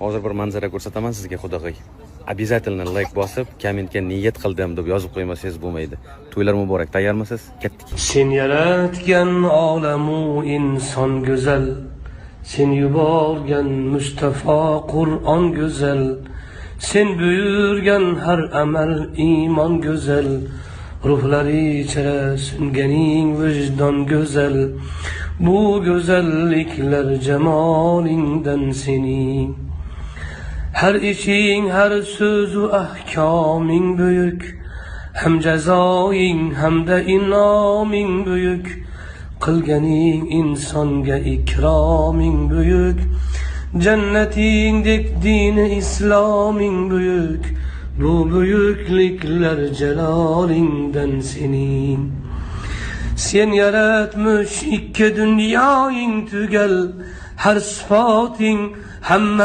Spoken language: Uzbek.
Hozir bir manzara ko'rsataman sizga, xudoy. Обязательно like bosib, kommentga niyat qildim deb yozib qo'ymasangiz bo'lmaydi. To'ylar muborak. Tayyormisiz? Ketdik. Sen yaratgan olamu inson go'zal. Sen yuborgan Mustafa Qur'on go'zal. Sen buyurgan har amal iymon go'zal. Ruhlari ichra sunganing vijdon go'zal. Bu go'zalliklar jamolingdan sening. Her işin, her sözü ahkaming büyük. Hem cezaing hem de inaming büyük. Kılganing insonga ikraming büyük. Cennetingdek dini İslaming büyük. Bu büyüklükler celalingden senin. Sen yaratmış iki dünyaying tügel. Her sıfating hem